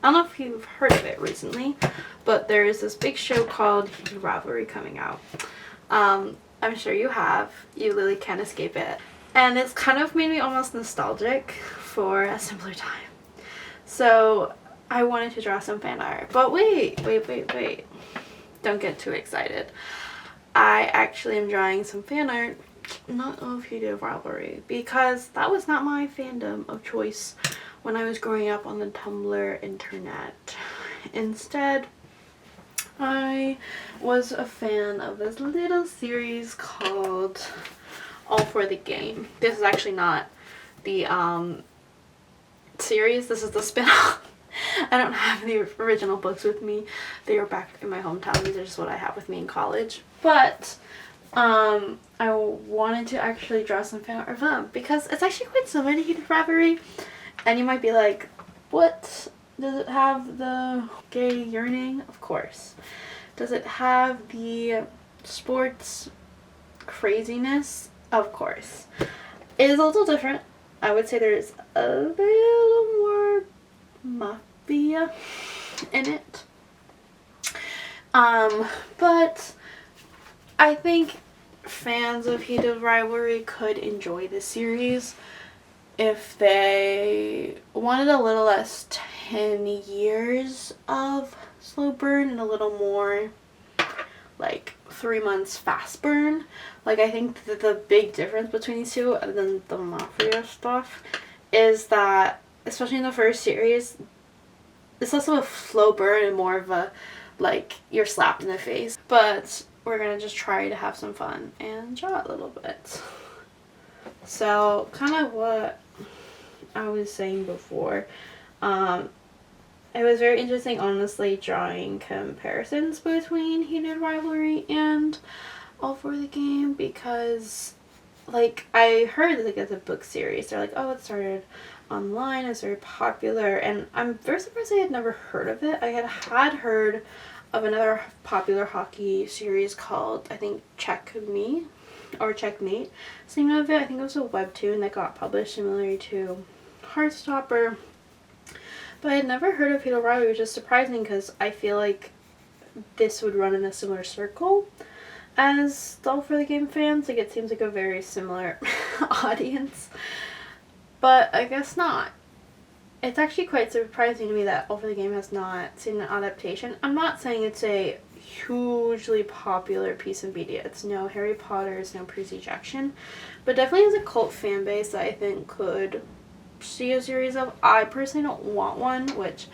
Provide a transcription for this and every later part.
I don't know if you've heard of it recently, but there is this big show called Rivalry coming out. I'm sure you have. You literally can't escape it. And it's kind of made me almost nostalgic for a simpler time. So I wanted to draw some fan art. But wait. Don't get too excited. I actually am drawing some fan art, not of Heated Rivalry, because that was not my fandom of choice when I was growing up on the Tumblr internet. Instead, I was a fan of this little series called All for the Game. This is actually not the series, this is the spin-off. I don't have the original books with me. They are back in my hometown. These are just what I have with me in college. But I wanted to actually draw some fan art of them because it's actually quite similar to Heated Rivalry. And you might be like, what? Does it have the gay yearning? Of course. Does it have the sports craziness? Of course. It is a little different. I would say there's a little more mafia in it. But I think fans of Heated Rivalry could enjoy this series if they wanted a little less 10 years of slow burn and a little more like 3 months fast burn. Like, I think that the big difference between these two, other than the mafia stuff, is that, especially in the first series, it's less of a slow burn and more of a, like, you're slapped in the face. But we're gonna just try to have some fun and draw a little bit. So, kind of what I was saying before, it was very interesting, honestly, drawing comparisons between Heated Rivalry and All for the Game, because, like, I heard, like, as a book series, they're like, oh, it started online, it's very popular, and I'm very surprised I had never heard of it. I had heard of another popular hockey series called, I think, Check Me, or Checkmate. Same of it, I think it was a webtoon that got published similarly to Heartstopper. But I had never heard of Heated Rivalry, which is surprising because I feel like this would run in a similar circle as the All for the Game fans. Like, it seems like a very similar audience. But I guess not. It's actually quite surprising to me that All for the Game has not seen an adaptation. I'm not saying it's a hugely popular piece of media. It's no Harry Potter, it's no Percy Jackson. But definitely has a cult fan base that I think could see a series of. I personally don't want one, which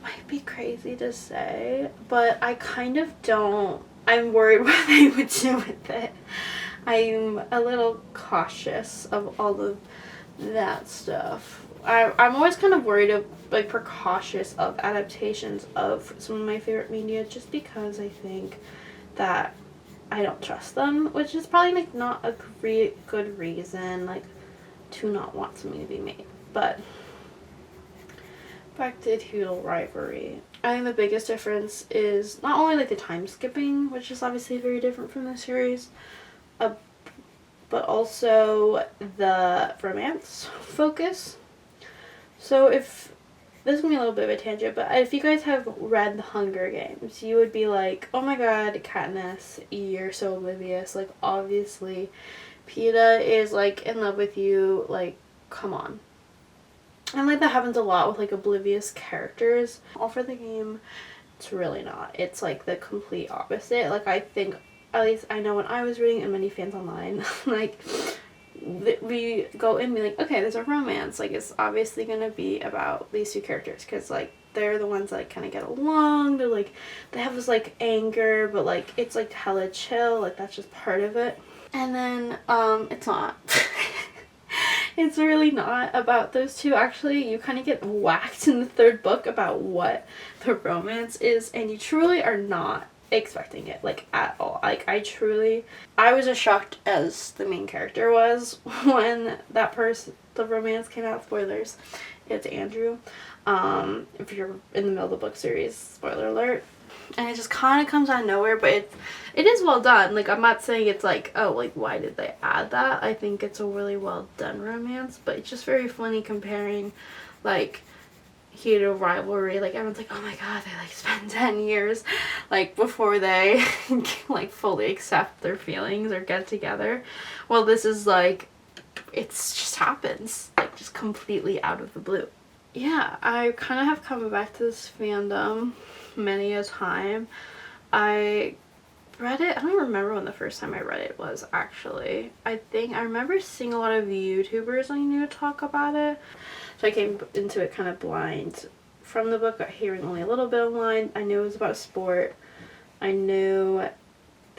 might be crazy to say, but I kind of don't. I'm worried what they would do with it. I'm a little cautious of all of that stuff. I'm always kind of worried of, like, precautious of adaptations of some of my favorite media, just because I think that I don't trust them, which is probably, like, not a good reason, like, to not want something to be made. But back to Heated Rivalry. I think the biggest difference is not only, like, the time skipping, which is obviously very different from the series, but also the romance focus. So if this is gonna be a little bit of a tangent, but if you guys have read The Hunger Games, you would be like, oh my god, Katniss, you're so oblivious. Like, obviously Peeta is, like, in love with you, like, come on. And, like, that happens a lot with, like, oblivious characters. All for the Game, it's really not. It's, like, the complete opposite. Like, I think, at least I know when I was reading, and many fans online, like, we go in and be like, okay, there's a romance. Like, it's obviously gonna be about these two characters, because, like, they're the ones that, like, kind of get along. They're, like, they have this, like, anger, but, like, it's, like, hella chill. Like, that's just part of it. And then, it's not. It's really not about those two. Actually, you kind of get whacked in the third book about what the romance is, and you truly are not expecting it, like, at all. Like, I was as shocked as the main character was when the romance came out. Spoilers, it's Andrew. If you're in the middle of the book series, spoiler alert. And it just kind of comes out of nowhere, but it is well done. Like, I'm not saying it's like, oh, like, why did they add that? I think it's a really well done romance, but it's just very funny comparing, like, heat of rivalry, like everyone's like, oh my god, they like spend 10 years like before they like fully accept their feelings or get together. Well, this is like, it's just happens like just completely out of the blue. Yeah, I kind of have come back to this fandom many a time. I read it, I don't remember when the first time I read it was actually. I think I remember seeing a lot of YouTubers I knew talk about it. So I came into it kind of blind from the book, hearing only a little bit online. I knew it was about sport. I knew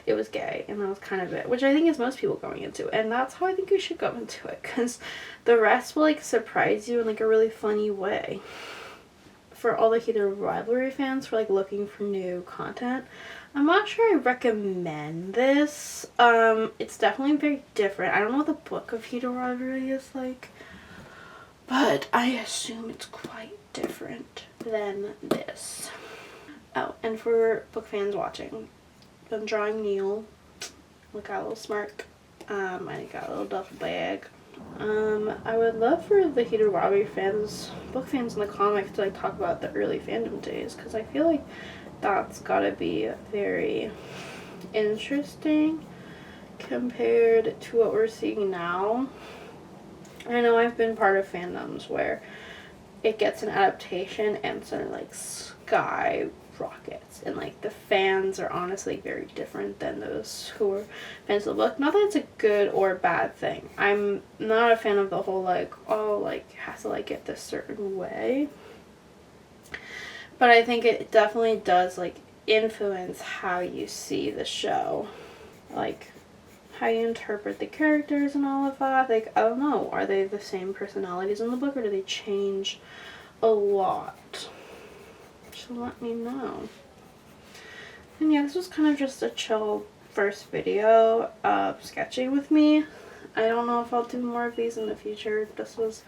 it was gay, and that was kind of it, which I think is most people going into it, and that's how I think you should go into it, because the rest will like surprise you in like a really funny way. For all the Heat of Rivalry fans for like looking for new content, I'm not sure I recommend this. It's definitely very different. I don't know what the book of Heat of Rivalry is like, but I assume it's quite different than this. Oh, and for book fans watching, I'm drawing Neil. Look, got a little smirk. I got a little duffel bag. I would love for the Heat of Rivalry fans, book fans in the comics, to like talk about the early fandom days, because I feel like that's gotta be very interesting compared to what we're seeing now. I know I've been part of fandoms where it gets an adaptation and suddenly like sky rockets, and like the fans are honestly very different than those who are fans of the book. Not that it's a good or bad thing. I'm not a fan of the whole like, oh, like has to like get this certain way, but I think it definitely does like influence how you see the show, like how you interpret the characters and all of that. Like, I don't know, are they the same personalities in the book, or do they change a lot? So let me know. And yeah, this was kind of just a chill first video of sketching with me. I don't know if I'll do more of these in the future. This was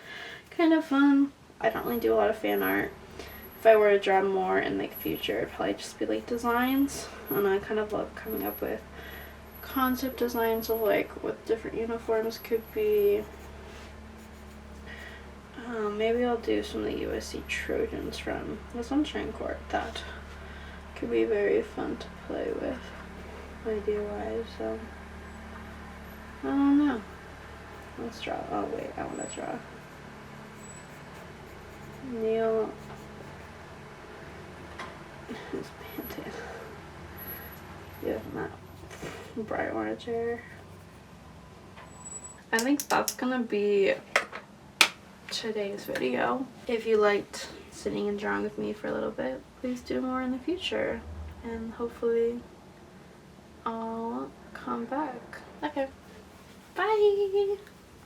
kind of fun. I don't really do a lot of fan art. If I were to draw more in the future, it'd probably just be like designs, and I kind of love coming up with concept designs of like what different uniforms could be. Maybe I'll do some of the USC Trojans from the Sunshine Court. That could be very fun to play with, idea-wise. So I don't know. Let's draw. Oh wait, I want to draw Neil. Who's painted? Yeah, not bright orange hair. I think that's gonna be today's video. If you liked sitting and drawing with me for a little bit, please do more in the future, and hopefully I'll come back. Okay, bye.